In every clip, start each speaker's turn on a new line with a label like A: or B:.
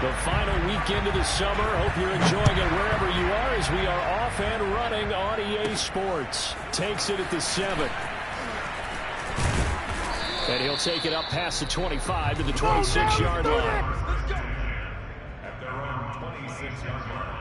A: The final weekend of the summer. Hope you're enjoying it wherever you are as we are off and running on EA Sports. Takes it at the 7. And he'll take it up past the 25 to the 26-yard line.
B: At their own 26-yard line.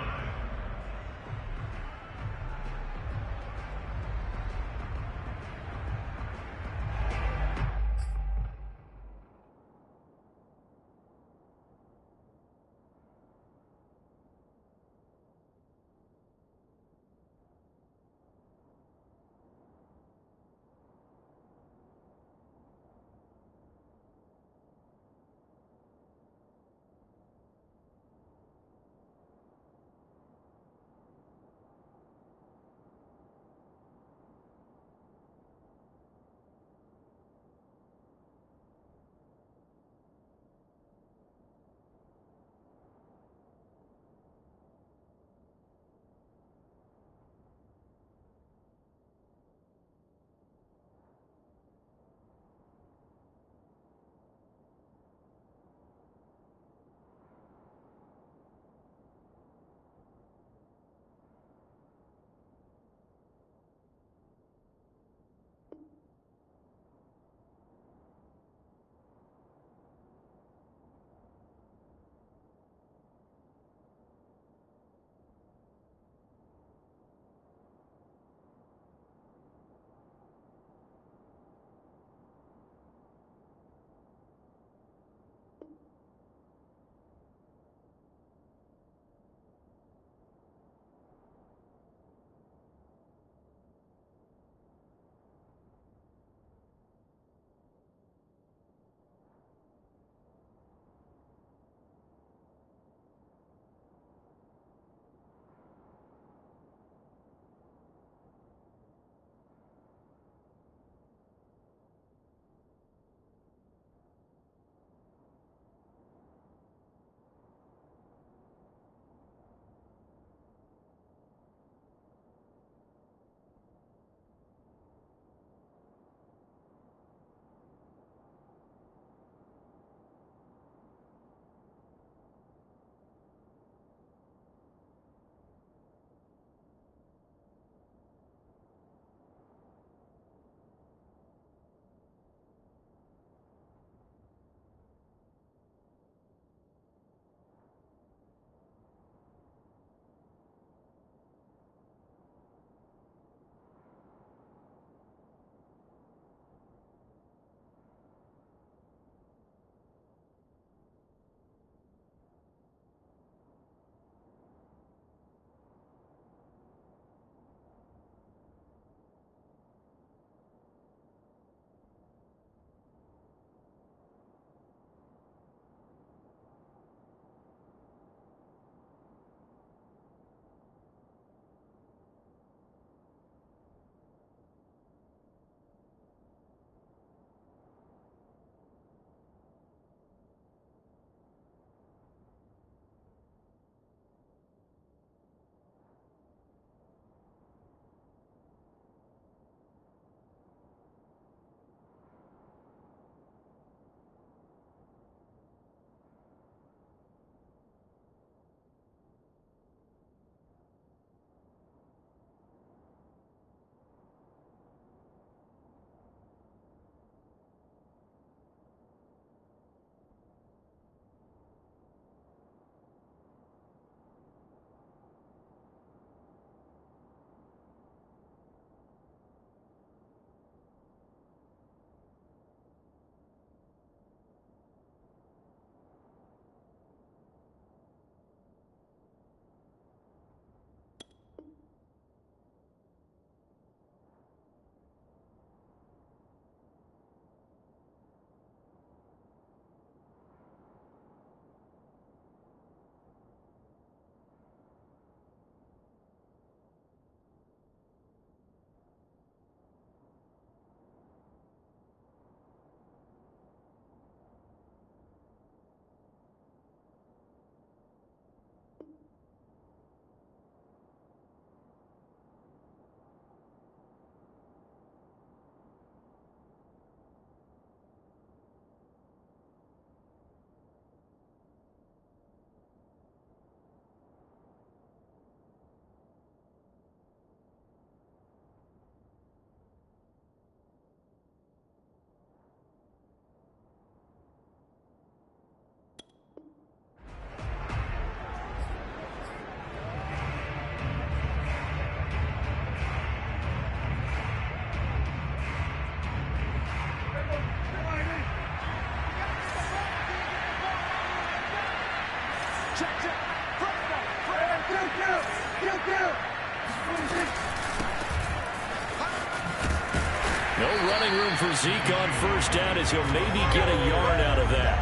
A: No running room for Zeke on first down as he'll maybe get a yard out of that.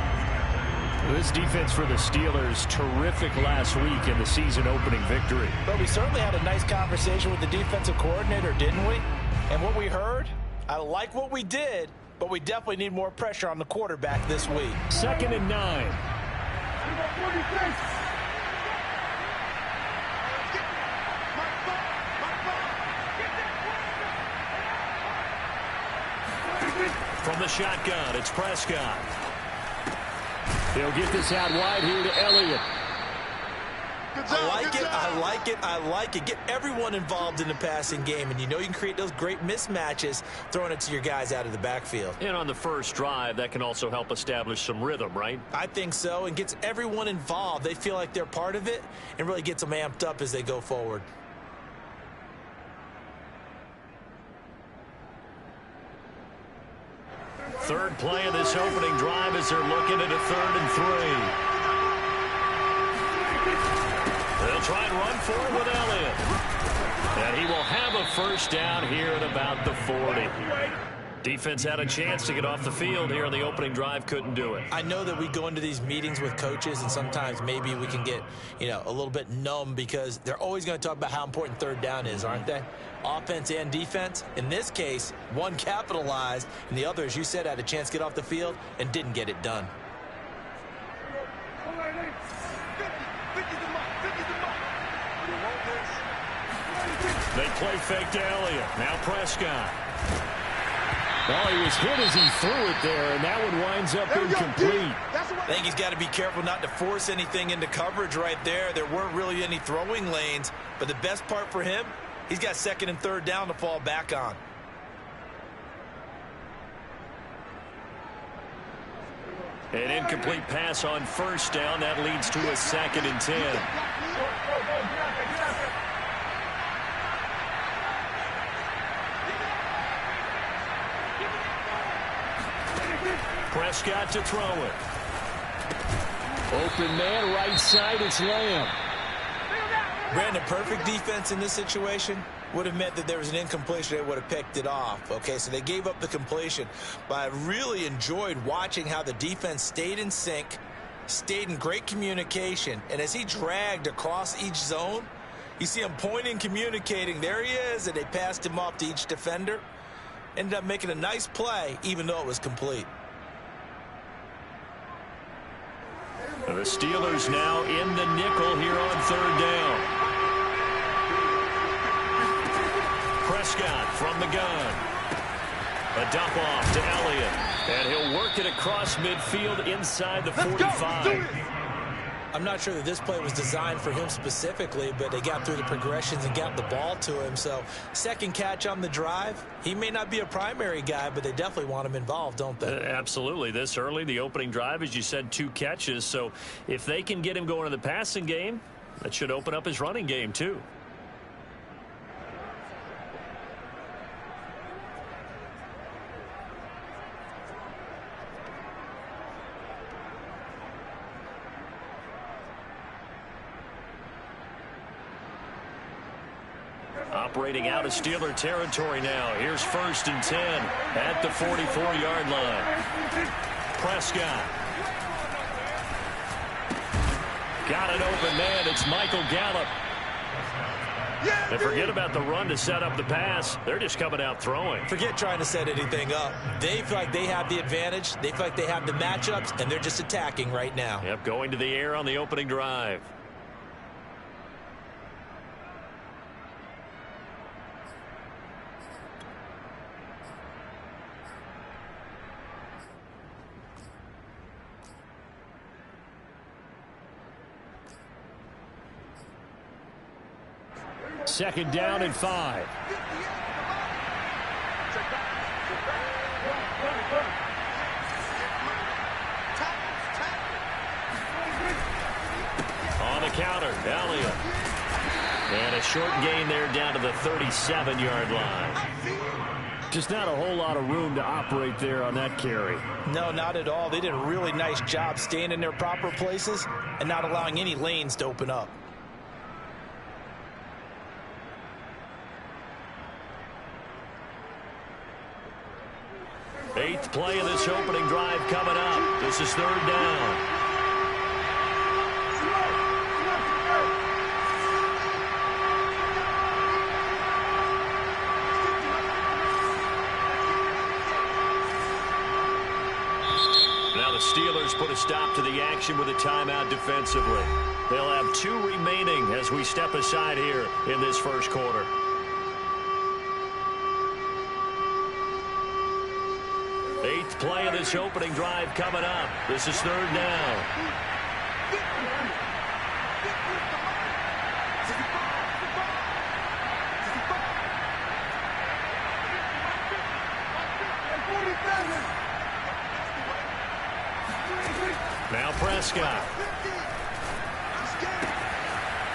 A: This defense for the Steelers, terrific last week in the season-opening victory.
C: But we certainly had a nice conversation with the defensive coordinator, didn't we? And what we heard, I like what we did, but we definitely need more pressure on the quarterback this week.
A: 2nd and 9. From the shotgun, it's Prescott. He'll get this out wide here to Elliott.
C: I like it. Get everyone involved in the passing game, and you know you can create those great mismatches throwing it to your guys out of the backfield.
A: And on the first drive, that can also help establish some rhythm, right?
C: I think so, and gets everyone involved. They feel like they're part of it and really gets them amped up as they go forward.
A: Third play of this opening drive as they're looking at a 3rd and 3. They'll try and run forward with Elliott. And he will have a first down here at about the 40. Defense had a chance to get off the field here on the opening drive, couldn't do it.
C: I know that we go into these meetings with coaches, and sometimes maybe we can get, a little bit numb because they're always going to talk about how important 3rd down is, aren't they? Offense and defense. In this case, one capitalized, and the other, as you said, had a chance to get off the field and didn't get it done.
A: They play fake to Elliott. Now Prescott. Well, he was hit as he threw it there, and that one winds up incomplete.
C: I think he's got to be careful not to force anything into coverage right there. There weren't really any throwing lanes, but the best part for him, he's got 2nd and 3rd down to fall back on.
A: An incomplete pass on first down. That leads to a 2nd and 10. Prescott to throw it. Open man, right side, it's Lamb.
C: Brandon, perfect defense in this situation would have meant that there was an incompletion. They would have picked it off. Okay, so they gave up the completion. But I really enjoyed watching how the defense stayed in sync, stayed in great communication. And as he dragged across each zone, you see him pointing, communicating. There he is, and they passed him off to each defender. Ended up making a nice play, even though it was complete.
A: The Steelers now in the nickel here on 3rd down. Prescott from the gun. A dump off to Elliott. And he'll work it across midfield inside the 45.
C: I'm not sure that this play was designed for him specifically, but they got through the progressions and got the ball to him. So, 2nd catch on the drive. He may not be a primary guy, but they definitely want him involved, don't they?
A: Absolutely. This early, the opening drive, as you said, 2 catches. So, if they can get him going in the passing game, that should open up his running game, too. Operating out of Steeler territory now. Here's 1st and 10 at the 44-yard line. Prescott. Got an open man. It's Michael Gallup. And forget about the run to set up the pass. They're just coming out throwing.
C: Forget trying to set anything up. They feel like they have the advantage. They feel like they have the matchups, and they're just attacking right now.
A: Yep, going to the air on the opening drive. Second down and 5. On the counter, Elliott. And a short gain there down to the 37-yard line. Just not a whole lot of room to operate there on that carry.
C: No, not at all. They did a really nice job staying in their proper places and not allowing any lanes to open up.
A: Eighth play of this opening drive coming up. This is third down. Now the Steelers put a stop to the action with a timeout defensively. They'll have 2 remaining as we step aside here in this first quarter. Eighth play of this opening drive coming up. This is third down. Now Prescott.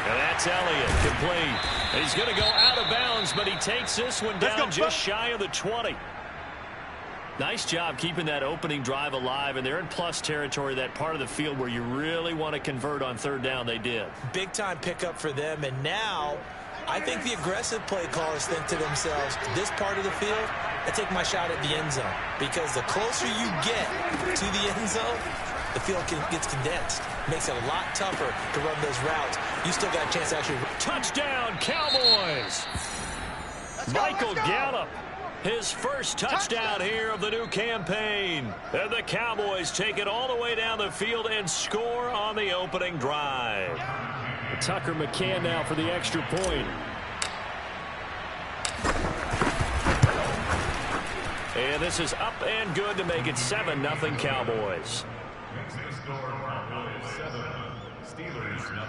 A: And that's Elliott, complete. And he's going to go out of bounds, but he takes this one down just shy of the 20. Nice job keeping that opening drive alive, and they're in plus territory, that part of the field where you really want to convert on third down. They did. Big-time pickup for them, and now I think the aggressive play callers think to themselves, this part of the field, I take my shot at the end zone, because the closer you get to the end zone, the field gets condensed. Makes it a lot tougher to run those routes. You still got a chance to actually... Touchdown, Cowboys! Michael Gallup. His first touchdown here of the new campaign. And the Cowboys take it all the way down the field and score on the opening drive. Tucker McCann now for the extra point. And this is up and good to make it 7-0 Cowboys.
B: Next score, Cowboys 7, Steelers 0.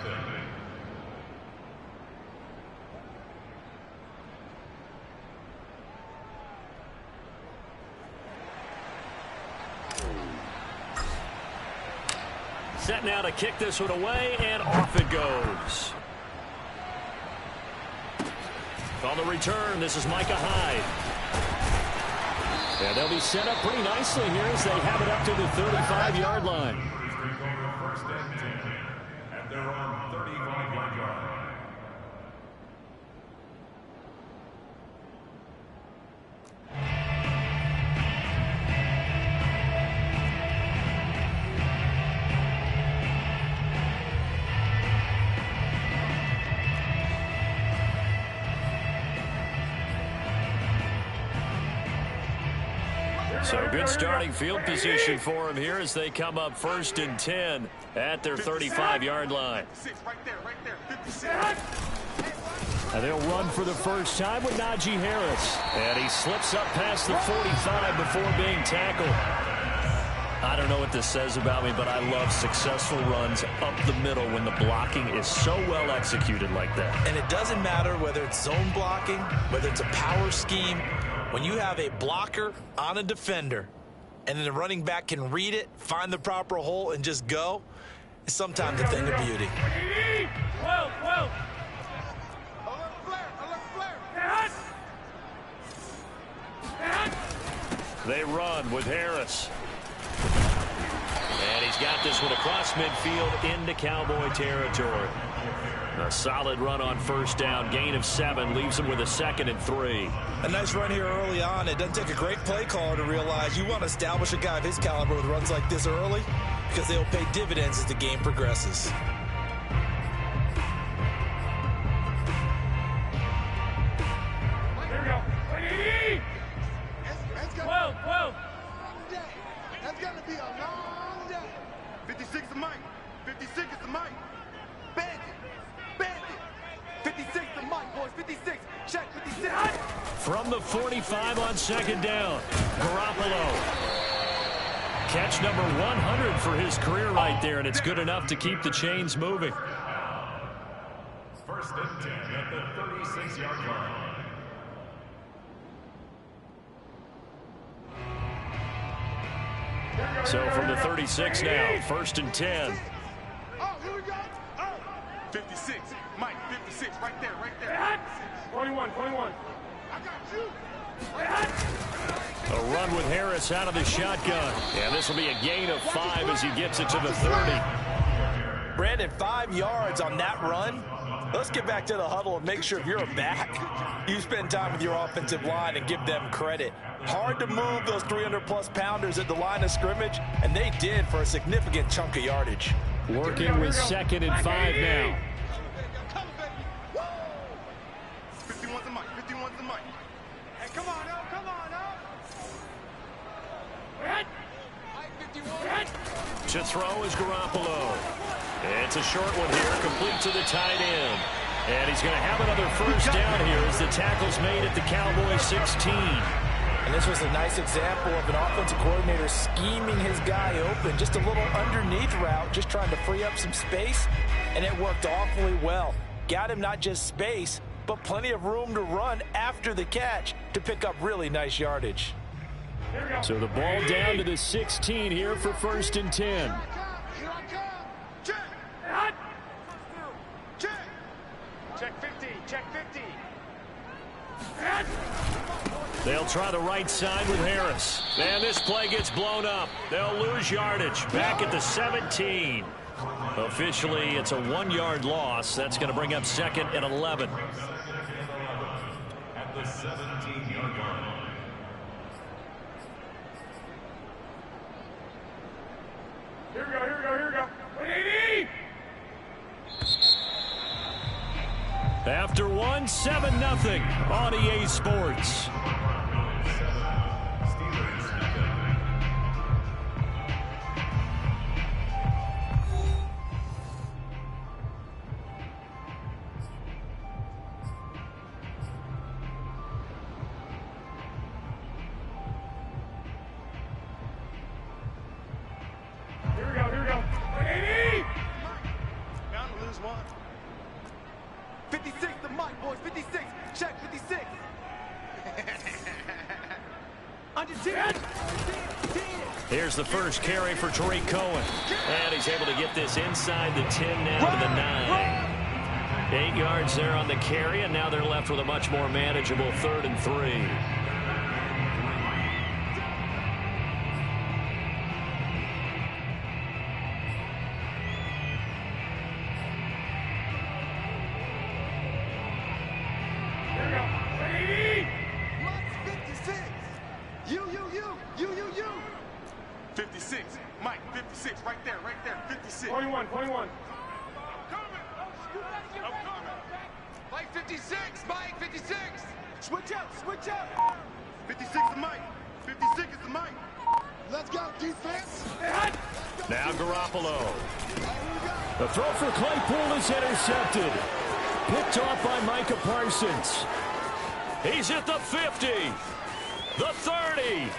A: Set now to kick this one away, and off it goes. On the return, this is Micah Hyde. And they'll be set up pretty nicely here as they have it up to the 35-yard line.
B: First and 10 at their own 35-yard line.
A: So good starting field position for them here as they come up first and 10 at their 35-yard line. And they'll run for the first time with Najee Harris. And he slips up past the 45 before being tackled. I don't know what this says about me, but I love successful runs up the middle when the blocking is so well executed like that.
C: And it doesn't matter whether it's zone blocking, whether it's a power scheme. When you have a blocker on a defender and then the running back can read it, find the proper hole, and just go, it's sometimes a thing of beauty.
A: They run with Harris. And he's got this one across midfield into Cowboy territory. A solid run on first down. Gain of 7 leaves him with a 2nd and 3.
C: A nice run here early on. It doesn't take a great play caller to realize you want to establish a guy of his caliber with runs like this early because they'll pay dividends as the game progresses.
D: Here we go. Whoa.
E: That's going to be a long day. 56 is Mike. 56 is the Mike. Bandit. 56 to Mike, boys. 56. Check 56.
A: From the 45 on second down, Garoppolo. Catch number 100 for his career right there, and it's good enough to keep the chains moving.
B: First and 10 at the 36-yard line.
A: So from the 36 now, first and 10.
E: Oh, here we go. Oh. 56. Mike, 56. Right there.
D: 21.
E: I got you.
A: A run with Harris out of the shotgun. And this will be a gain of 5 as he gets it to the 30.
C: Brandon, 5 yards on that run. Let's get back to the huddle and make sure if you're a back, you spend time with your offensive line and give them credit. Hard to move those 300-plus pounders at the line of scrimmage, and they did for a significant chunk of yardage.
A: Working with 2nd and 5 now.
E: 51's the mic. 51's the mic. Hey, come on up. Come on up.
A: To throw is Garoppolo. It's a short one here, complete to the tight end. And he's going to have another first down here as the tackle's made at the Cowboys 16.
C: And this was a nice example of an offensive coordinator scheming his guy open. Just a little underneath route, just trying to free up some space, and it worked awfully well. Got him not just space, but plenty of room to run after the catch to pick up really nice yardage.
A: So the ball down to the 16 here for 1st and 10.
E: Here I come. Check. Check. Check 50. Check 50.
A: They'll try the right side with Harris. And this play gets blown up. They'll lose yardage. Back at the 17. Officially, it's a 1-yard loss. That's going to bring up 2nd and 11.
B: At the 17-yard line.
E: Here we go. Here we go. Here we go. 180.
A: After 1, 7-0 on EA Sports.
E: Here we go. Here we go. 180. Bound to lose one. 56, the mic, boys. 56. Check 56. Under 10.
A: Here's the first carry for Tariq Cohen. And he's able to get this inside the 10 now to the 9. 8 yards there on the carry, and now they're left with a much more manageable 3rd and 3.
E: Mike 56, Mike 56. Switch up, switch up. 56 is the mic. 56 is the mic. Let's go, defense.
A: Now Garoppolo. The throw for Claypool is intercepted. Picked off by Micah Parsons. He's at the 50. The 30.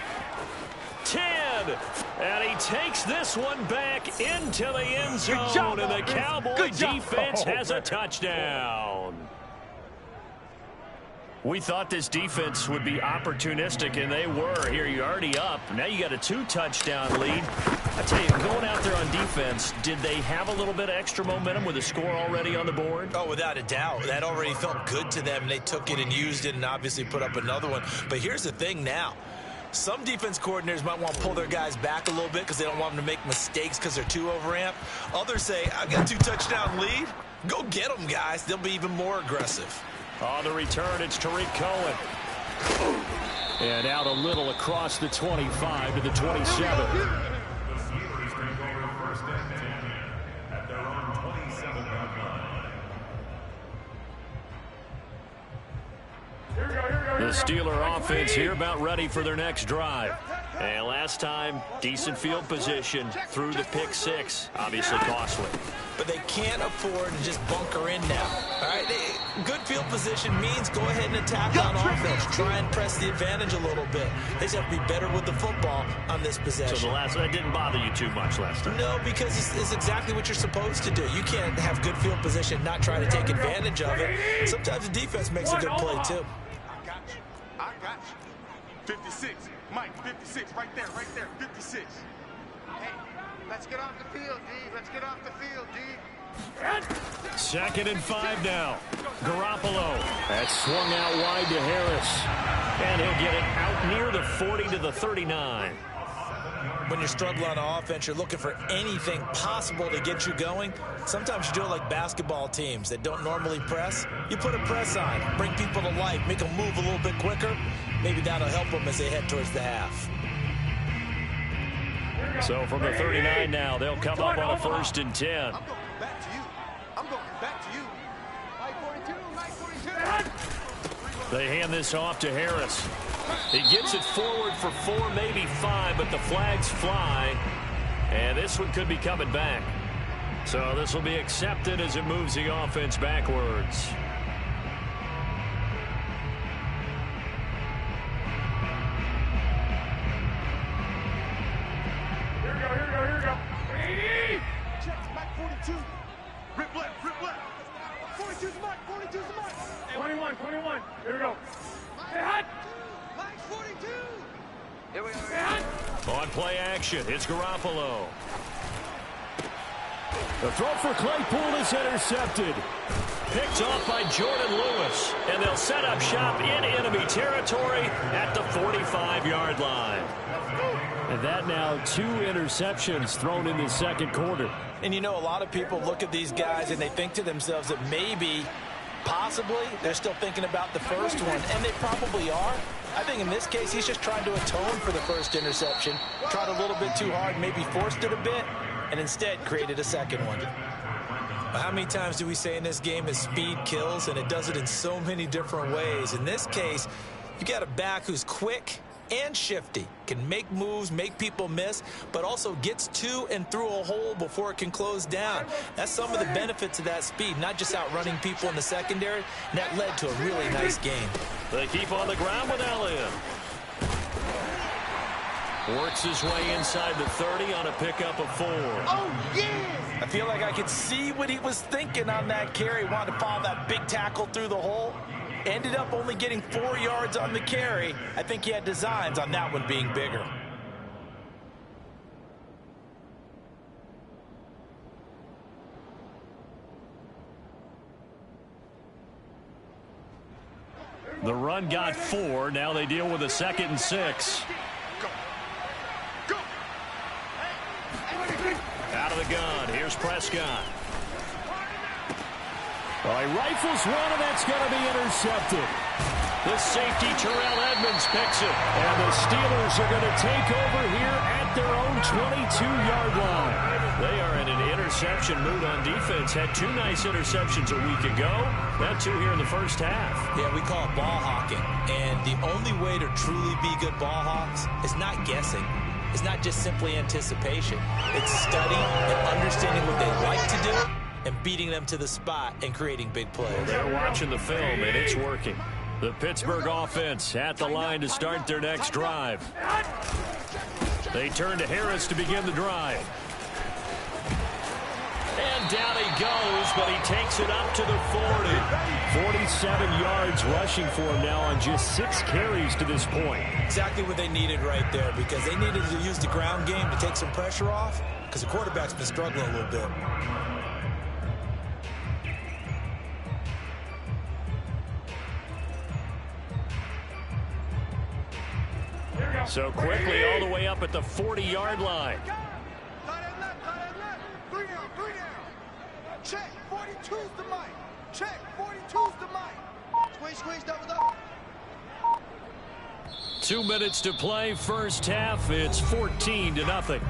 A: 10. And he takes this one back into the end zone. And the Cowboy defense has a touchdown. We thought this defense would be opportunistic, and they were. Here you're already up. Now you got a 2-touchdown lead. I tell you, going out there on defense, did they have a little bit of extra momentum with a score already on the board?
C: Oh, without a doubt. That already felt good to them. They took it and used it and obviously put up another one. But here's the thing now. Some defense coordinators might want to pull their guys back a little bit because they don't want them to make mistakes because they're too overamped. Others say, I've got a 2-touchdown lead. Go get them, guys. They'll be even more aggressive.
A: On the return, it's Tariq Cohen. And out a little across the 25 to the 27.
B: The Steelers take over 1st and 10 at their own 27-yard line.
A: The Steeler offense here about ready for their next drive. And last time, decent field position through the pick 6. Obviously costly.
C: But they can't afford to just bunker in now. All right, good field position means go ahead and attack on offense. Try and press the advantage a little bit. They just have to be better with the football on this possession.
A: So that didn't bother you too much last time?
C: No, because it's exactly what you're supposed to do. You can't have good field position, not try to take advantage of it. Sometimes the defense makes a good play, too.
E: I got you. 56. Mike, 56. Right there, 56. Hey, let's get off the field, D. Let's get off the field, D.
A: 2nd and 5 now. Garoppolo. That's swung out wide to Harris. And he'll get it out near the 40 to the 39.
C: When you're struggling on offense, you're looking for anything possible to get you going. Sometimes you do it like basketball teams that don't normally press. You put a press on, bring people to life, make them move a little bit quicker. Maybe that'll help them as they head towards the half.
A: So from the 39 now, they'll come up on a 1st and 10.
E: I'm going back to you. I'm going back to you. Mike 42, Mike 42.
A: They hand this off to Harris. He gets it forward for 4, maybe 5, but the flags fly. And this one could be coming back. So this will be accepted as it moves the offense backwards.
B: Here we go.
E: Checks, Mike 42. Rip left. 42's the Mike, 42's the Mike.
B: 21. Here we go.
E: Hey, hot. Mike 42. Here we go.
A: On play action, it's Garoppolo. The throw for Claypool is intercepted. Picked off by Jordan Lewis. And they'll set up shop in enemy territory at the 45-yard line. And that now 2 interceptions thrown in the 2nd quarter.
C: And you know, a lot of people look at these guys and they think to themselves that maybe, possibly, they're still thinking about the first one. And they probably are. I think in this case, he's just trying to atone for the first interception. Tried a little bit too hard, maybe forced it a bit, and instead created a 2nd one. But how many times do we say in this game that speed kills, and it does it in so many different ways? In this case, you got a back who's quick and shifty, can make moves, make people miss, but also gets to and through a hole before it can close down. That's some of the benefits of that speed, not just outrunning people in the secondary, and that led to a really nice game.
A: They keep on the ground with Elliott. Works his way inside the 30 on a pickup of 4.
E: Oh, yeah!
C: I feel like I could see what he was thinking on that carry. Wanted to follow that big tackle through the hole. Ended up only getting 4 yards on the carry. I think he had designs on that one being bigger.
A: The run got 4. Now they deal with a 2nd and 6.
E: Go!
A: Out of the gun. Here's Prescott. Well, he rifles one, and that's going to be intercepted. The safety, Terrell Edmonds, picks it. And the Steelers are going to take over here at their own 22-yard line. They are in an interception mood on defense. Had 2 nice interceptions a week ago. Now 2 here in the first half.
C: Yeah, we call it ball hawking. And the only way to truly be good ball hawks is not guessing. It's not just simply anticipation. It's studying and understanding what they like to do and beating them to the spot and creating big plays.
A: They're watching the film, and it's working. The Pittsburgh offense at the line to start their next drive. They turn to Harris to begin the drive. And down he goes, but he takes it up to the 40. 47 yards rushing for him now on just 6 carries to this point.
C: Exactly what they needed right there, because they needed to use the ground game to take some pressure off, because the quarterback's been struggling a little bit.
A: So quickly all the way up at the 40-yard line.
E: Tight end left. 3 down. Check, 42's the mic. Check, 42's the mic. Squeeze, double.
A: 2 minutes to play, first half. It's 14-0.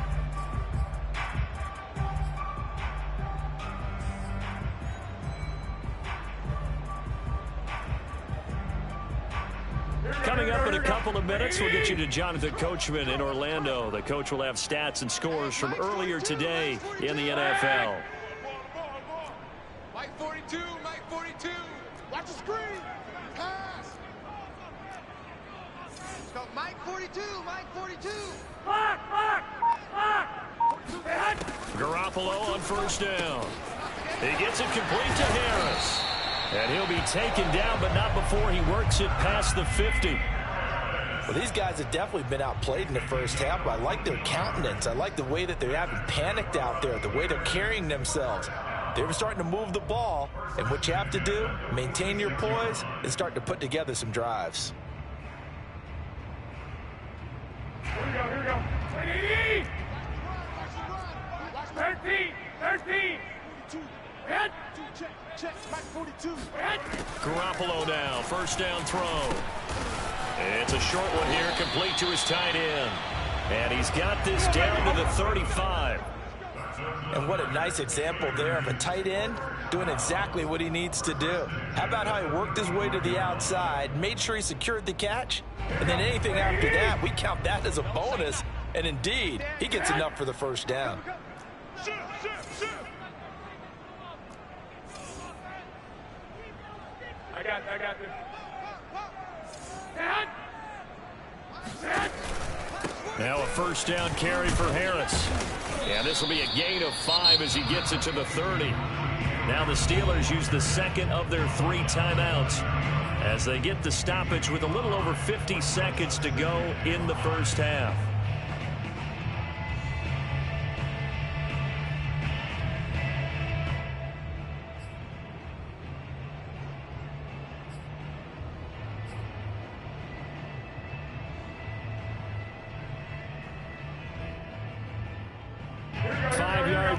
A: Coming up in a couple of minutes, we'll get you to Jonathan Coachman in Orlando. The coach will have stats and scores from earlier today in the NFL.
E: Mike 42. Watch the screen. Pass. Let's go, Mike 42.
A: Garoppolo on first down. He gets it complete to Harris. And he'll be taken down, but not before he works it past the 50.
C: Well, these guys have definitely been outplayed in the first half, but I like their countenance. I like the way that they haven't panicked out there, the way they're carrying themselves. They were starting to move the ball, and what you have to do, maintain your poise and start to put together some drives.
B: Here we go. 13. Hit.
E: Check, Mike 42.
A: Garoppolo now, first down throw. It's a short one here, complete to his tight end. And he's got this down to the 35.
C: And what a nice example there of a tight end doing exactly what he needs to do. How about how he worked his way to the outside, made sure he secured the catch, and then anything after that, we count that as a bonus. And indeed, he gets enough for the first down.
B: I got this.
A: Now a first down carry for Harris. Yeah, this will be a gain of 5 as he gets it to the 30. Now the Steelers use the second of their 3 timeouts as they get the stoppage with a little over 50 seconds to go in the first half.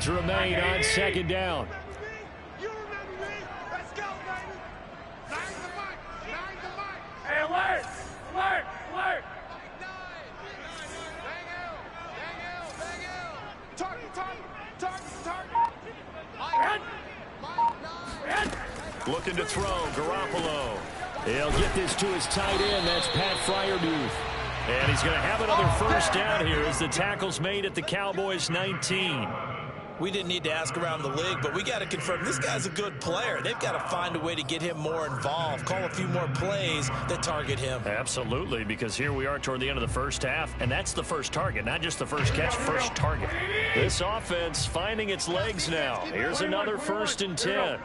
A: Remain on second down.
E: You remember me? Let's go, baby. Nine the mic.
B: Hey, alert.
E: Target.
A: Looking to throw, Garoppolo. He'll get this to his tight end. That's Pat Fryermuth. And he's going to have another first down here as the tackle's made at the Cowboys' 19.
C: We didn't need to ask around the league, but we got to confirm this guy's a good player. They've got to find a way to get him more involved, call a few more plays that target him.
A: Absolutely, because here we are toward the end of the first half, and that's the first target, not just the first catch, first target. This offense finding its legs now. Here's another 1st and 10.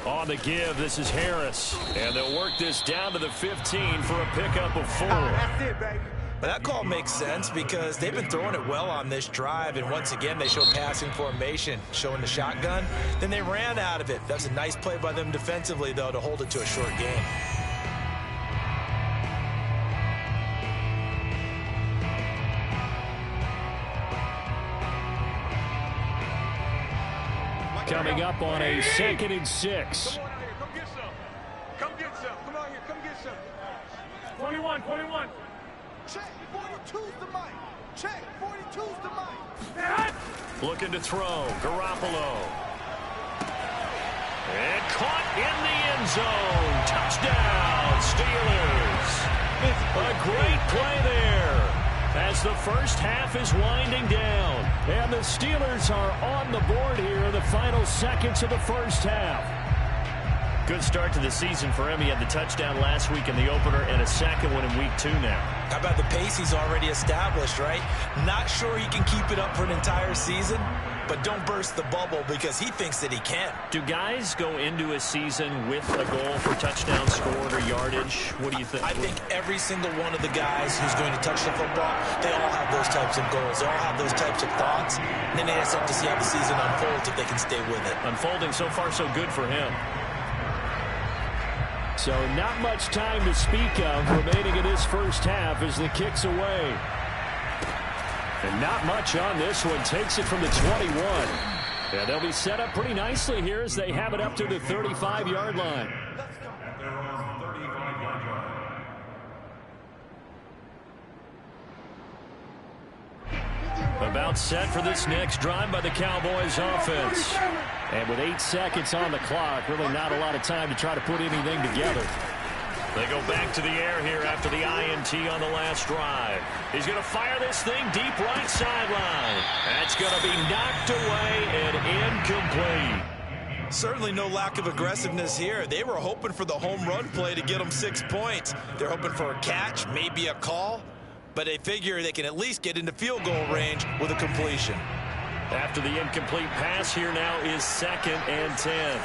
A: On the give, this is Harris, and they'll work this down to the 15 for a pickup of 4.
E: That's it, baby.
C: But that call makes sense because they've been throwing it well on this drive, and once again they show passing formation, showing the shotgun. Then they ran out of it. That was a nice play by them defensively, though, to hold it to a short gain.
A: Coming up on a 2nd and 6.
B: Come get some. Come on here. Come get some. 21.
E: Check, 42's the mic. Check, 42's the mic.
A: Looking to throw, Garoppolo. And caught in the end zone. Touchdown, Steelers. A great play there as the first half is winding down. And the Steelers are on the board here in the final seconds of the first half. Good start to the season for him. He had the touchdown last week in the opener and a second one in week 2 now.
C: How about the pace he's already established, right? Not sure he can keep it up for an entire season, but don't burst the bubble because he thinks that he can.
A: Do guys go into a season with a goal for touchdown scored or yardage? What do you think?
C: I think every single one of the guys who's going to touch the football, they all have those types of goals. They all have those types of thoughts. And then they just have to see how the season unfolds if they can stay with it.
A: Unfolding so far so good for him. So not much time to speak of remaining in this first half as the kick's away. And not much on this one. Takes it from the 21. And they'll be set up pretty nicely here as they have it up to the 35-yard line.
B: At their own 35-yard line.
A: About set for this next drive by the Cowboys offense. And with 8 seconds on the clock, really not a lot of time to try to put anything together. They go back to the air here after the INT on the last drive. He's going to fire this thing deep right sideline. That's going to be knocked away and incomplete.
C: Certainly no lack of aggressiveness here. They were hoping for the home run play to get them 6 points. They're hoping for a catch, maybe a call, but they figure they can at least get into field goal range with a completion.
A: After the incomplete pass, here now is 2nd and 10.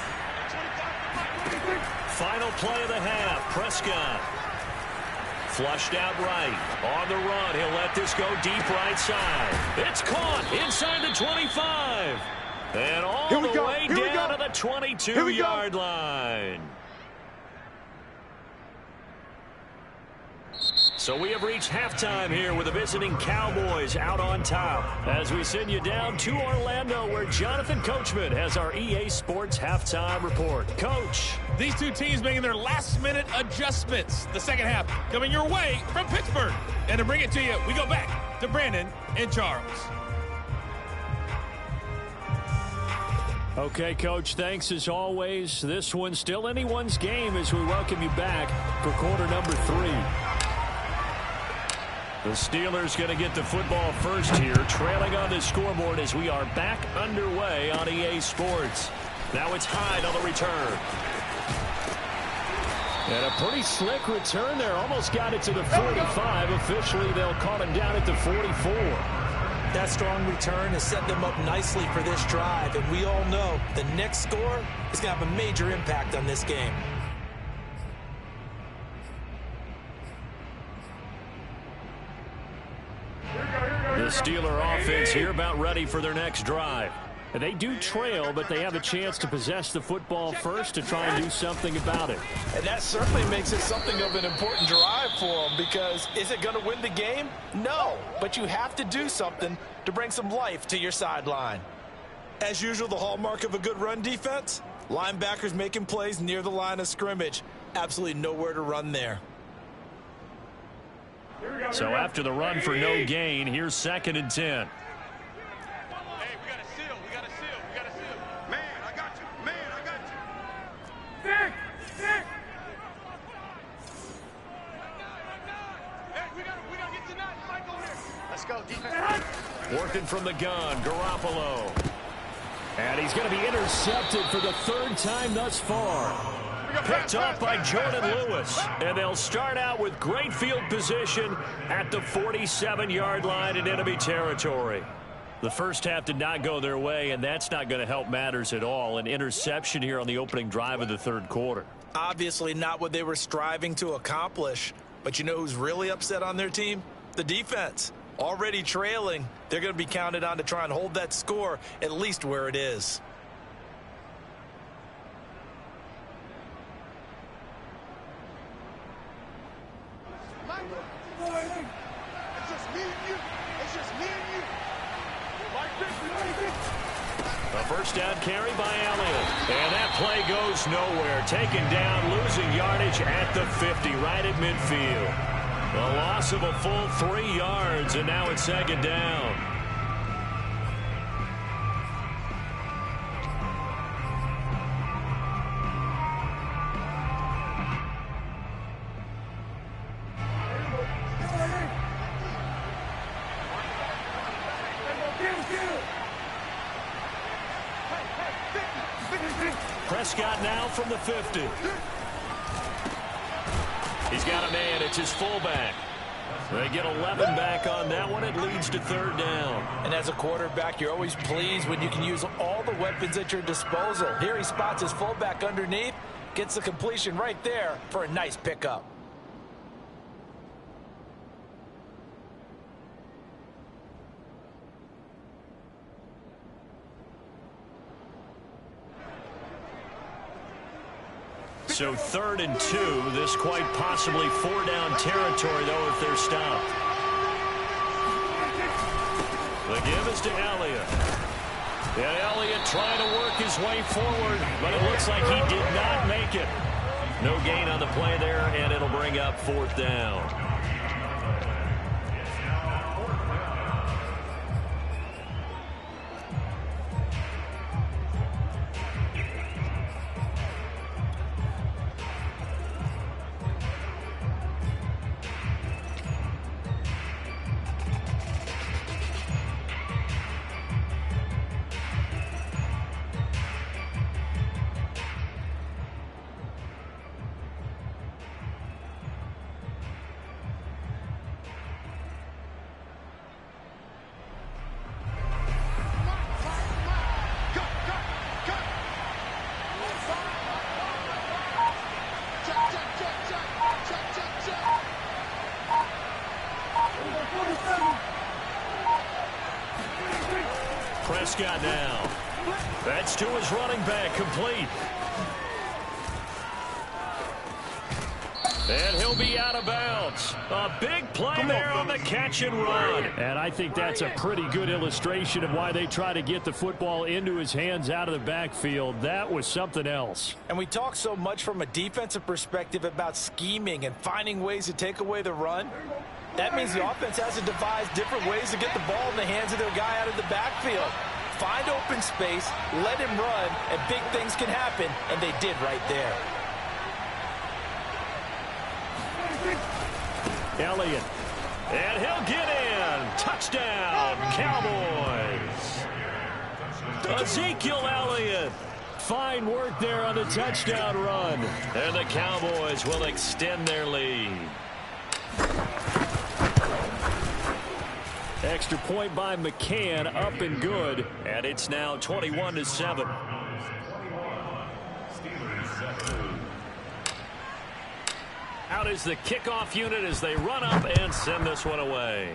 A: Final play of the half. Prescott Flushed out right. On the run, he'll let this go deep right side. It's caught inside the 25. And all the way down to the 22-yard line. So we have reached halftime here with the visiting Cowboys out on top. As we send you down to Orlando, where Jonathan Coachman has our EA Sports halftime report. Coach.
D: These two teams making their last-minute adjustments. The second half coming your way from Pittsburgh. And to bring it to you, we go back to Brandon and Charles.
A: Okay, Coach, thanks as always. This one's still anyone's game as we welcome you back for quarter number 3. The Steelers going to get the football first here, trailing on the scoreboard as we are back underway on EA Sports. Now it's Hyde on the return. And a pretty slick return there. Almost got it to the 45. Officially, they'll call him down at the 44.
C: That strong return has set them up nicely for this drive. And we all know the next score is going to have a major impact on this game.
A: The Steeler offense here about ready for their next drive. They do trail, but they have a chance to possess the football first to try and do something about it.
C: And that certainly makes it something of an important drive for them, because is it going to win the game? No, but you have to do something to bring some life to your sideline. As usual, the hallmark of a good run defense, linebackers making plays near the line of scrimmage. Absolutely nowhere to run there.
A: So after the run for no gain, here's 2nd and 10. Working from the gun, Garoppolo. And he's going to be intercepted for the 3rd time thus far. Picked up by Jordan Lewis. And they'll start out with great field position at the 47-yard line in enemy territory. The first half did not go their way, and that's not going to help matters at all. An interception here on the opening drive of the 3rd quarter.
C: Obviously not what they were striving to accomplish. But you know who's really upset on their team? The defense. Already trailing, they're going to be counted on to try and hold that score at least where it is.
A: A first down carry by Elliott. And that play goes nowhere. Taken down, losing yardage at the 50, right at midfield. A loss of a full 3 yards, and now it's 2nd down. Prescott now from the 50. He's got a man. It's his fullback. They get 11 back on that one. It leads to 3rd down.
C: And as a quarterback, you're always pleased when you can use all the weapons at your disposal. Here he spots his fullback underneath, gets the completion right there for a nice pickup.
A: So 3rd and 2. This quite possibly 4-down territory, though, if they're stopped. The give is to Elliott. And Elliott trying to work his way forward, but it looks like he did not make it. No gain on the play there, and it'll bring up 4th down. Prescott now. That's to his running back, complete. And he'll be out of bounds. A big play there on the catch and run.
F: And I think that's a pretty good illustration of why they try to get the football into his hands out of the backfield. That was something else.
C: And we talk so much from a defensive perspective about scheming and finding ways to take away the run. That means the offense has to devise different ways to get the ball in the hands of their guy out of the backfield. Find open space, let him run, and big things can happen, and they did right there.
A: Elliott. And he'll get in. Touchdown, Cowboys. Ezekiel Elliott. Fine work there on the touchdown run. And the Cowboys will extend their lead.
F: Extra point by McCann, up and good.
A: And it's now 21-7. Out is the kickoff unit as they run up and send this one away.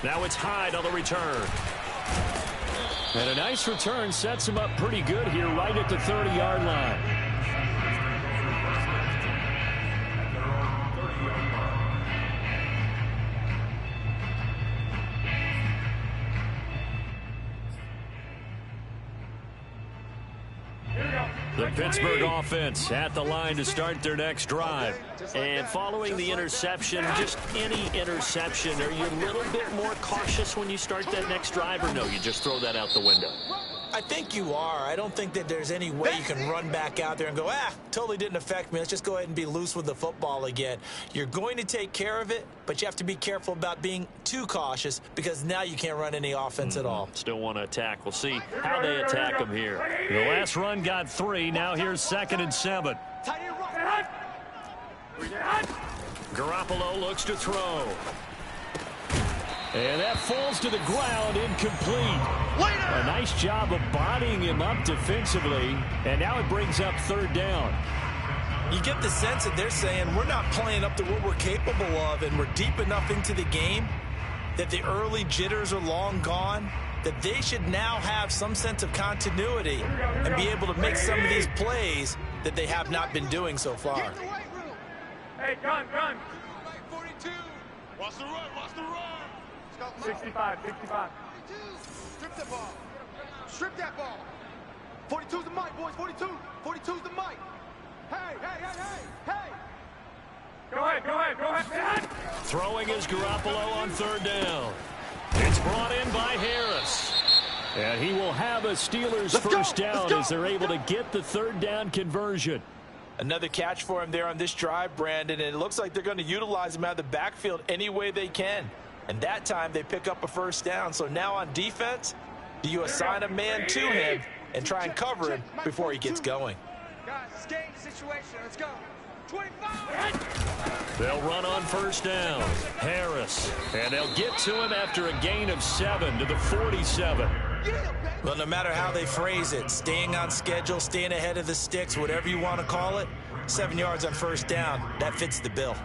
A: Now it's Hyde on the return.
F: And a nice return sets him up pretty good here right at the 30-yard line.
A: The Pittsburgh offense at the line to start their next drive. And following the interception, just any interception, are you a little bit more cautious when you start that next drive, or no, you just throw that out the window?
C: I think you are. I don't think that there's any way you can run back out there and go, totally didn't affect me. Let's just go ahead and be loose with the football again. You're going to take care of it, but you have to be careful about being too cautious because now you can't run any offense at all.
A: Still want to attack. We'll see how they attack them here. The last run got 3. Now here's 2nd and 7. Garoppolo looks to throw.
F: And that falls to the ground, incomplete. A nice job of bodying him up defensively. And now it brings up 3rd down.
C: You get the sense that they're saying we're not playing up to what we're capable of, and we're deep enough into the game that the early jitters are long gone, that they should now have some sense of continuity and be able to make some of these plays that they have not been doing so far.
B: Hey, gun. 42. Watch the run. 65.
E: Strip that ball. Strip that ball. 42's the mic, boys. 42's the mic. Hey.
B: Go ahead.
A: Throwing is Garoppolo on 3rd down. It's brought in by Harris.
F: And he will have a Steelers first down as they're able to get the 3rd down conversion.
C: Another catch for him there on this drive, Brandon, and it looks like they're going to utilize him out of the backfield any way they can. And that time they pick up a first down. So now on defense, do you assign a man to him and try and cover him before he gets going?
E: Guys, it's game situation. Let's go. 25.
A: They'll run on 1st down. Harris. And they'll get to him after a gain of 7 to the 47.
C: Well, no matter how they phrase it, staying on schedule, staying ahead of the sticks, whatever you want to call it, 7 yards on 1st down, that fits the bill.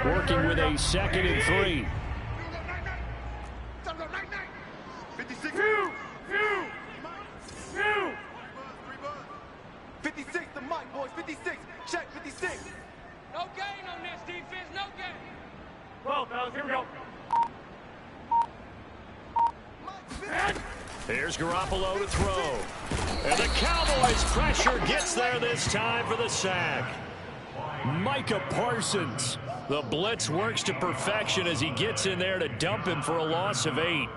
F: Working with a 2nd and 3.
E: 56. 56, the mic, boys. 56. Check, 56.
G: No gain on this defense, no gain.
B: Well, fellas, here we go.
A: Here's Garoppolo to throw. And the Cowboys' pressure gets there this time for the sack.
F: Micah Parsons.
A: The blitz works to perfection as he gets in there to dump him for a loss of 8.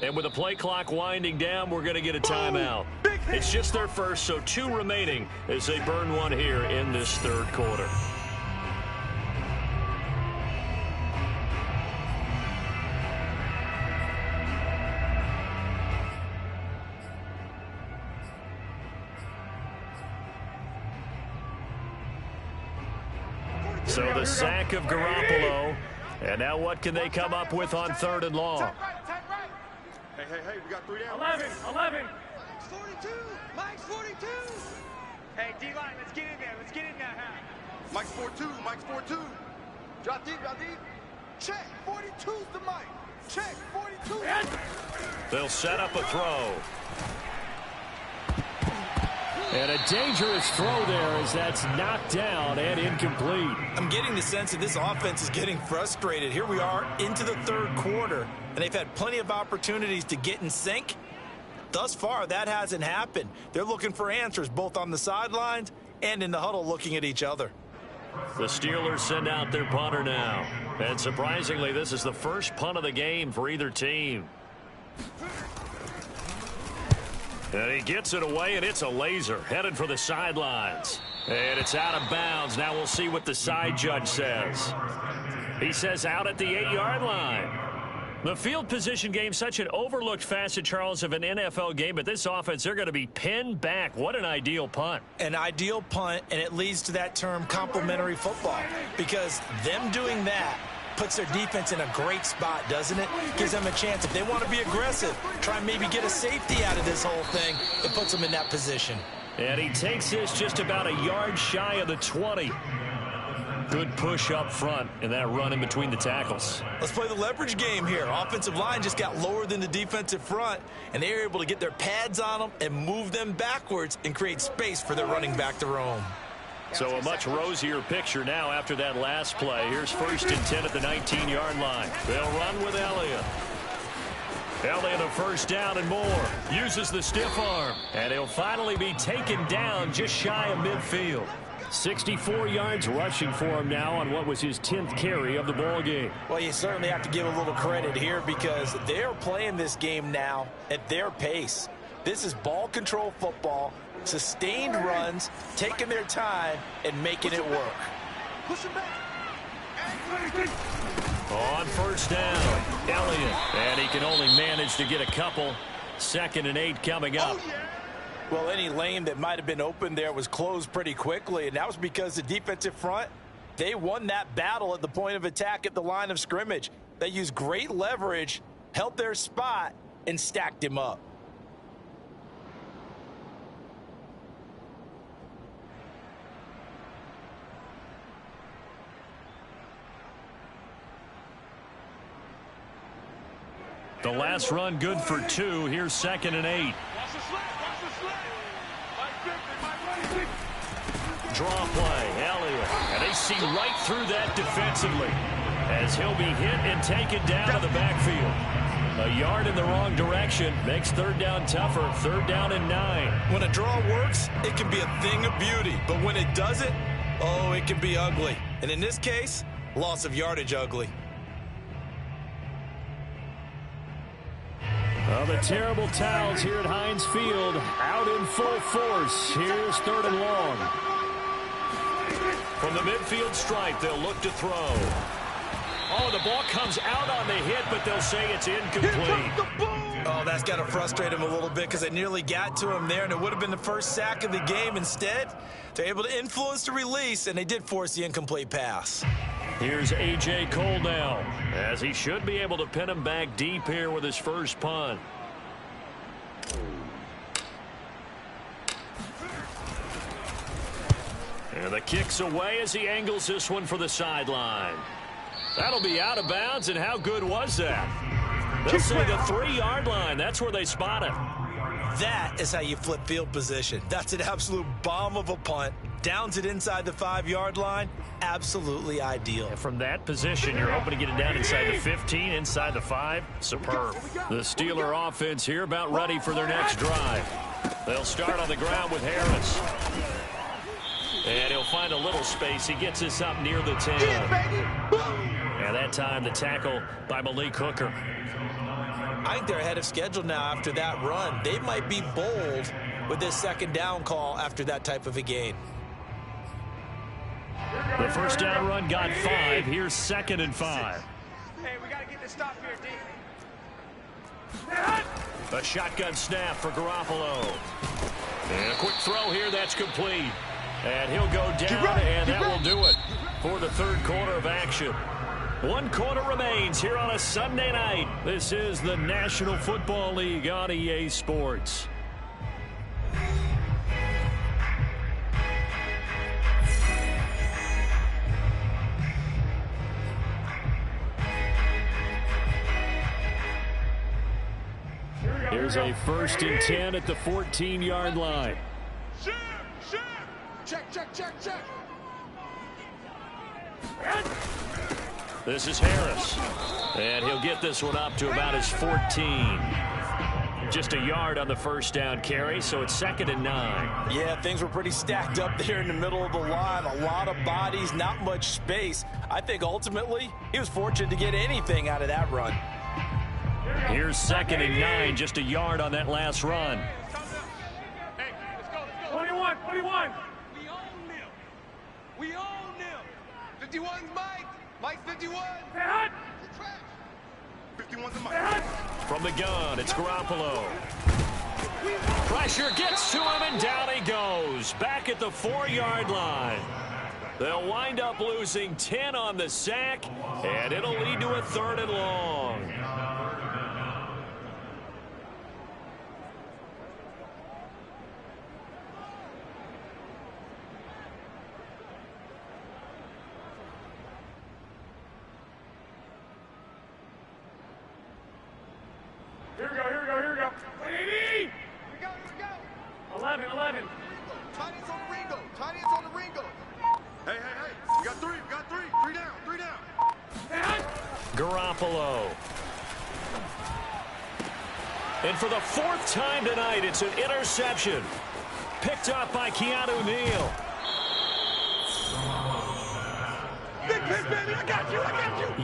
A: And with the play clock winding down, we're going to get a timeout. It's just their first, so 2 remaining as they burn one here in this 3rd quarter. So the sack of Garoppolo. And now what can they come up with on 3rd and long?
E: Hey, we got 3 down.
G: 11.
E: Mike's 42. Mike's 42.
G: Hey, D-line, let's get in there. Let's get in that half.
E: Mike's 4-2. Drop deep. Check. 42's the Mike. Check. 42.
A: They'll set up a throw. And a dangerous throw there as that's knocked down and incomplete.
C: I'm getting the sense that this offense is getting frustrated. Here we are into the 3rd quarter, and they've had plenty of opportunities to get in sync. Thus far, that hasn't happened. They're looking for answers both on the sidelines and in the huddle looking at each other.
A: The Steelers send out their punter now. And surprisingly, this is the first punt of the game for either team. And he gets it away, and it's a laser headed for the sidelines. And it's out of bounds. Now we'll see what the side judge says. He says out at the 8-yard line. The field position game, such an overlooked facet, Charles, of an NFL game. But this offense, they're going to be pinned back. What an ideal punt.
C: An ideal punt, and it leads to that term complementary football. Because them doing that puts their defense in a great spot, doesn't it? Gives them a chance. If they want to be aggressive, try and maybe get a safety out of this whole thing, it puts them in that position.
A: And he takes this just about a yard shy of the 20. Good push up front and that run in between the tackles.
C: Let's play the leverage game here. Offensive line just got lower than the defensive front, and they were able to get their pads on them and move them backwards and create space for their running back to roam.
A: So a much rosier picture now after that last play. Here's 1st and 10 at the 19-yard line. They'll run with Elliott. Elliott a first down and more. Uses the stiff arm. And he'll finally be taken down just shy of midfield. 64 yards rushing for him now on what was his 10th carry of the ball game.
C: Well, you certainly have to give a little credit here because they're playing this game now at their pace. This is ball control football, sustained runs, taking their time, and making it work.
E: Push him back.
A: On first down, Elliott. And he can only manage to get a couple. 2nd and 8 coming up.
C: Well, any lane that might have been open there was closed pretty quickly, and that was because the defensive front, they won that battle at the point of attack at the line of scrimmage. They used great leverage, held their spot, and stacked him up.
A: The last run good for 2. Here's 2nd and 8. Draw play, Elliott. And they see right through that defensively as he'll be hit and taken down to the backfield. A yard in the wrong direction makes 3rd down tougher. 3rd down and 9.
C: When a draw works, it can be a thing of beauty. But when it doesn't, oh, it can be ugly. And in this case, loss of yardage ugly.
A: Well, the terrible towels here at Heinz Field out in full force. Here's 3rd and long. From the midfield stripe, they'll look to throw. Oh, the ball comes out on the hit, but they'll say it's incomplete.
C: Oh, that's got to frustrate him a little bit because they nearly got to him there, and it would have been the first sack of the game. Instead, they're able to influence the release, and they did force the incomplete pass.
A: Here's A.J. Cole now, as he should be able to pin him back deep here with his first punt. And the kick's away as he angles this one for the sideline. That'll be out of bounds, and how good was that? They'll say the 3-yard line. That's where they spot it.
C: That is how you flip field position. That's an absolute bomb of a punt. Downs it inside the 5-yard line. Absolutely ideal.
A: And from that position, you're hoping to get it down inside the 15, inside the 5. Superb. The Steeler offense here about ready for their next drive. They'll start on the ground with Harris. And he'll find a little space. He gets this up near the 10. And that time the tackle by Malik Hooker.
C: I think they're ahead of schedule now after that run. They might be bold with this 2nd down call after that type of a gain.
A: The first down run got 5. Here's 2nd and 5.
G: Hey, we got to get this stop here, D.
A: A shotgun snap for Garoppolo. And a quick throw here that's complete. And he'll go down, and that will do it. for the third quarter of action. 1 quarter remains here on a Sunday night. This is the National Football League on EA Sports. Here's a 1st and 10 at the 14-yard line.
E: Check.
A: This is Harris. And he'll get this one up to about his 14. Just a yard on the first down carry, so it's 2nd and 9.
C: Yeah, things were pretty stacked up there in the middle of the line. A lot of bodies, not much space. I think ultimately he was fortunate to get anything out of that run.
A: Here's 2nd and 9, just a yard on that last run.
G: Hey, let's go.
D: 21.
G: We own them.
E: 51's Mike. Mike's 51. 51's the Mike.
A: From the gun, it's Garoppolo. Pressure gets to him, and down he goes. Back at the 4-yard line. They'll wind up losing 10 on the sack, and it'll lead to a 3rd and long.
D: Here we go. 80! 11.
E: Tight ends on the Ringo. Hey. We got three. Three down.
A: Garoppolo. And for the 4th time tonight, it's an interception. Picked up by Keanu Neal.
E: Big pitch, baby. I got you.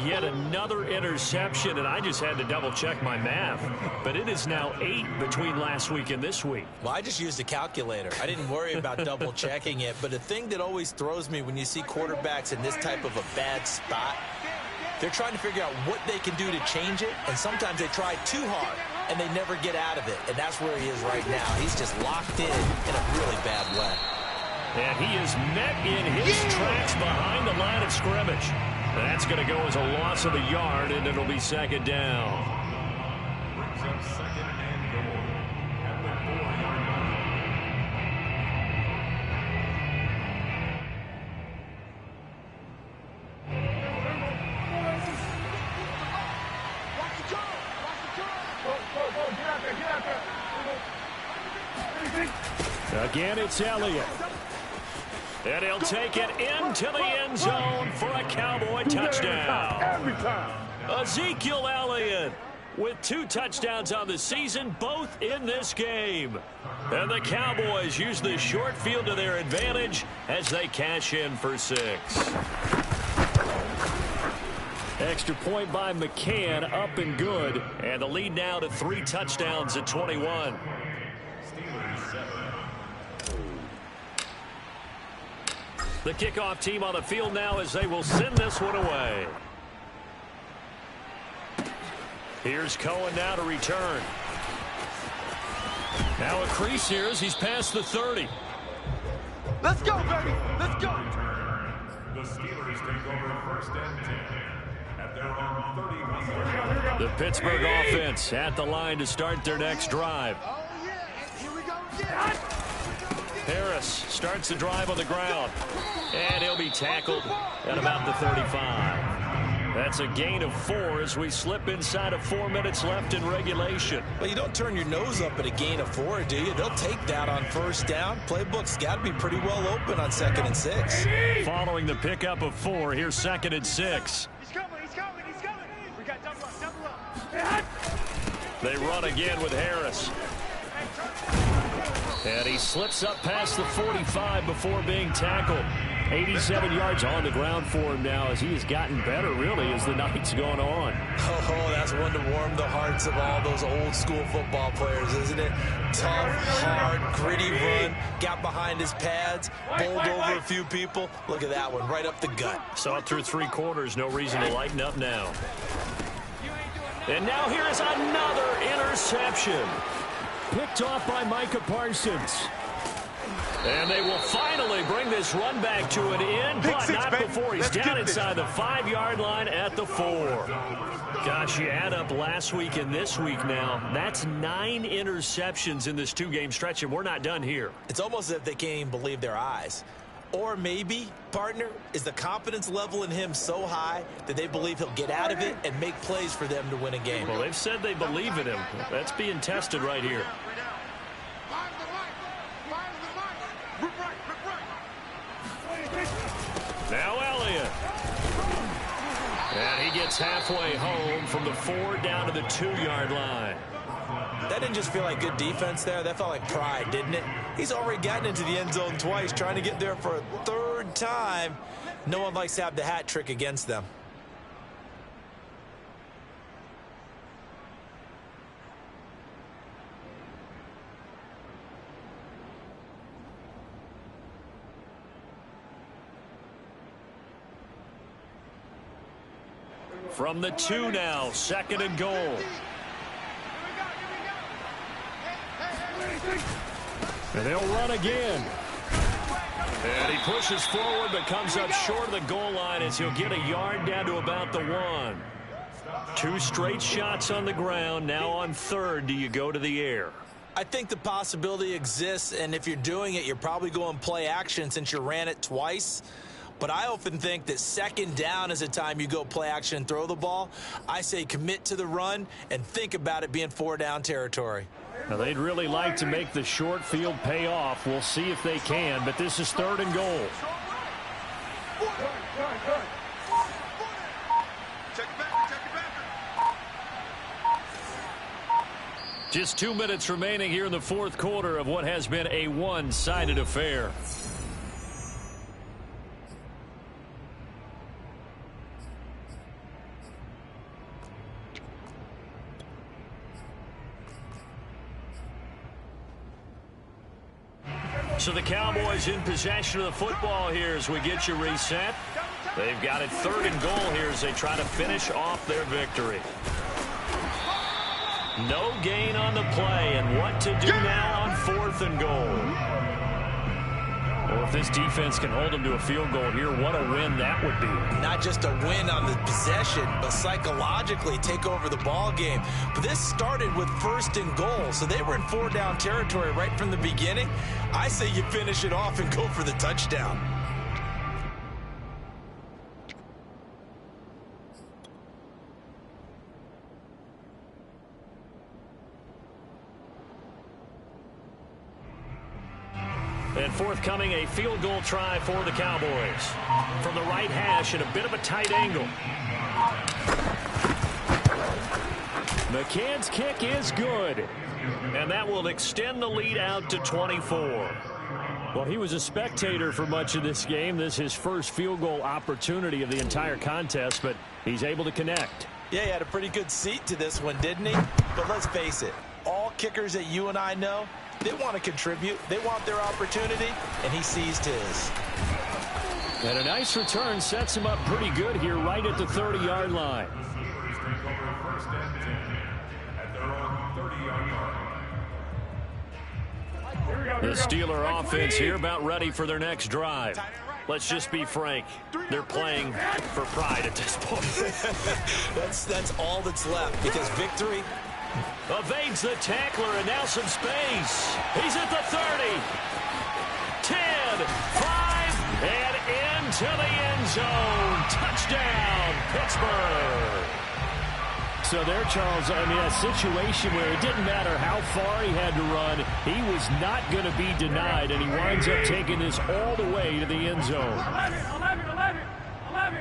A: Yet another interception, and I just had to double-check my math. But it is now 8 between last week and this week.
C: Well, I just used a calculator. I didn't worry about double-checking it. But the thing that always throws me when you see quarterbacks in this type of a bad spot, they're trying to figure out what they can do to change it, and sometimes they try too hard, and they never get out of it. And that's where he is right now. He's just locked in a really bad way.
A: And he is met in his tracks behind the line of scrimmage. That's going to go as a loss of a yard, and it'll be 2nd down.
B: Brings up 2nd and goal at the 4-yard line.
A: Again, it's Elliott. And he'll take it into the end zone for a Cowboy touchdown.
D: Every time.
A: Ezekiel Elliott with 2 touchdowns on the season, both in this game. And the Cowboys use the short field to their advantage as they cash in for 6. Extra point by McCann, up and good. And the lead now to 3 touchdowns at 21. The kickoff team on the field now as they will send this one away. Here's Cohen now to return. Now a crease here as he's past the 30.
E: Let's go, baby. Let's go.
B: The Steelers take over 1st and 10 at their own 31.
A: The Pittsburgh offense at the line to start their next drive.
E: Oh, yeah. Here we go again.
A: Harris starts the drive on the ground, and he'll be tackled at about the 35. That's a gain of 4 as we slip inside of 4 minutes left in regulation.
C: Well, you don't turn your nose up at a gain of 4, do you? They'll take that on 1st down. Playbook's got to be pretty well open on 2nd and 6.
A: Following the pickup of 4, here's 2nd and 6.
G: He's coming. We got double up.
A: They run again with Harris. And he slips up past the 45 before being tackled. 87 yards on the ground for him now as he has gotten better, really, as the night's gone on.
C: Oh, that's one to warm the hearts of all those old-school football players, isn't it? Tough, hard, gritty run, got behind his pads, bowled over a few people. Look at that one, right up the gut.
A: Saw it through 3 quarters, no reason to lighten up now. And now here is another interception. Picked off by Micah Parsons. And they will finally bring this run back to an end, but not before he's down inside the 5-yard line at the 4. Gosh, you add up last week and this week now, that's 9 interceptions in this 2-game stretch, and we're not done here.
C: It's almost as if they can't even believe their eyes. Or maybe, partner, is the confidence level in him so high that they believe he'll get out of it and make plays for them to win a game.
A: Well, they've said they believe in him. That's being tested right here. Now Elliott. And he gets halfway home from the 4 down to the 2-yard line.
C: That didn't just feel like good defense there. That felt like pride, didn't it? He's already gotten into the end zone twice, trying to get there for a 3rd time. No one likes to have the hat trick against them.
A: From the 2 now, 2nd and goal. And they'll run again. And he pushes forward but comes up short of the goal line as he'll get a yard down to about the 1. 2 straight shots on the ground. Now on 3rd, do you go to the air?
C: I think the possibility exists, and if you're doing it, you're probably going play action since you ran it twice. But I often think that 2nd down is a time you go play action and throw the ball. I say commit to the run and think about it being 4-down territory.
A: Now, they'd really like to make the short field pay off. We'll see if they can, but this is 3rd and goal. Just 2 minutes remaining here in the 4th quarter of what has been a one-sided affair. So the Cowboys in possession of the football here as we get you reset. They've got it 3rd and goal here as they try to finish off their victory. No gain on the play, and what to do now on 4th and goal. Well, if this defense can hold them to a field goal here, what a win that would be.
C: Not just a win on the possession, but psychologically take over the ball game. But this started with 1st and goal, so they were in 4-down territory right from the beginning. I say you finish it off and go for the touchdown.
A: And forthcoming, a field goal try for the Cowboys. From the right hash at a bit of a tight angle. McCann's kick is good. And that will extend the lead out to 24. Well, he was a spectator for much of this game. This is his first field goal opportunity of the entire contest, but he's able to connect.
C: Yeah, he had a pretty good seat to this one, didn't he? But let's face it, all kickers that you and I know, they want to contribute. They want their opportunity, and he seized his.
A: And a nice return sets him up pretty good here right at the 30-yard line. The Steeler offense here about ready for their next drive. Let's just be frank. They're playing for pride at this point.
C: That's all that's left, because victory
A: evades the tackler, and now some space. He's at the 30. 10, 5, and into the end zone. Touchdown, Pittsburgh. So there, Charles, I mean, a situation where it didn't matter how far he had to run, he was not going to be denied, and he winds up taking this all the way to the end zone.
E: 11.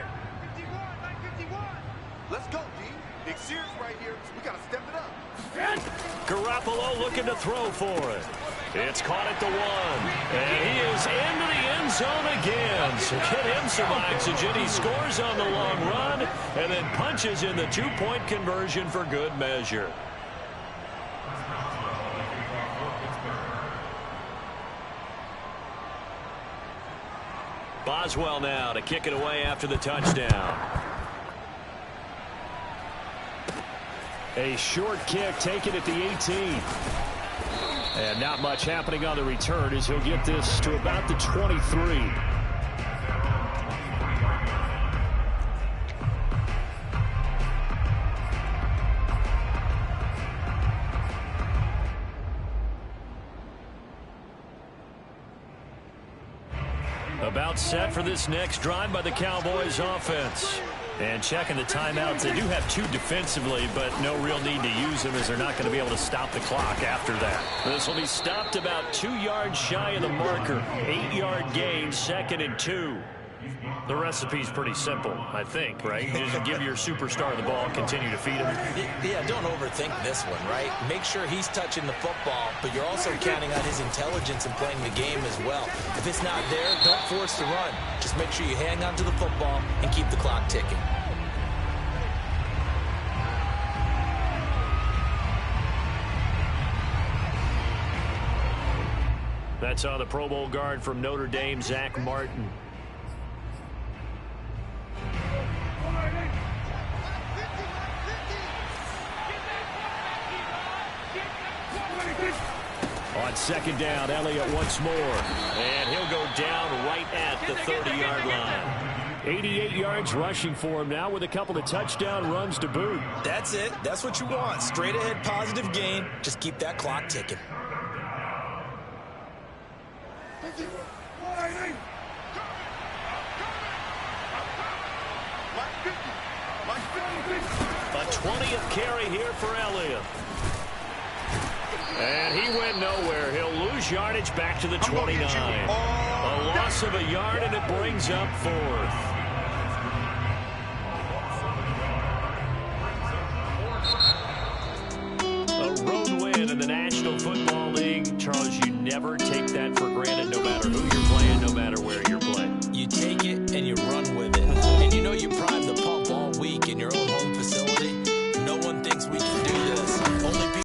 E: Let's go, D. Big Sears right here. We got to step it up.
A: Garoppolo looking to throw for it. It's caught at the 1. And he is into the end zone again. So get him some oxygen. He scores on the long run and then punches in the 2-point conversion for good measure. Boswell now to kick it away after the touchdown. A short kick taken at the 18.
F: And not much happening on the return as he'll get this to about the 23. About set for this next drive by the Cowboys offense. And checking the timeouts, they do have 2 defensively, but no real need to use them as they're not going to be able to stop the clock after that. This will be stopped about 2 yards shy of the marker. 8-yard gain, 2nd and 2. The recipe's pretty simple, I think, right? You just give your superstar the ball, continue to feed him.
C: Yeah, don't overthink this one, right? Make sure he's touching the football, but you're also counting on his intelligence in playing the game as well. If it's not there, don't force the run. Just make sure you hang on to the football and keep the clock ticking.
F: That's on the Pro Bowl guard from Notre Dame, Zach Martin. On 2nd down, Elliott once more. And he'll go down right at the 30-yard line. 88 yards rushing for him now with a couple of touchdown runs to boot.
C: That's it. That's what you want. Straight ahead positive gain. Just keep that clock ticking.
F: A 20th carry here for Elliott. And he went nowhere. He'll lose yardage back to the 29. A loss of a yard, and it brings up 4th. A road win in the National Football League. Charles, you never take that for granted no matter who you're playing, no matter where you're playing.
C: You take it and you run with it. And you know you prime the pump all week in your own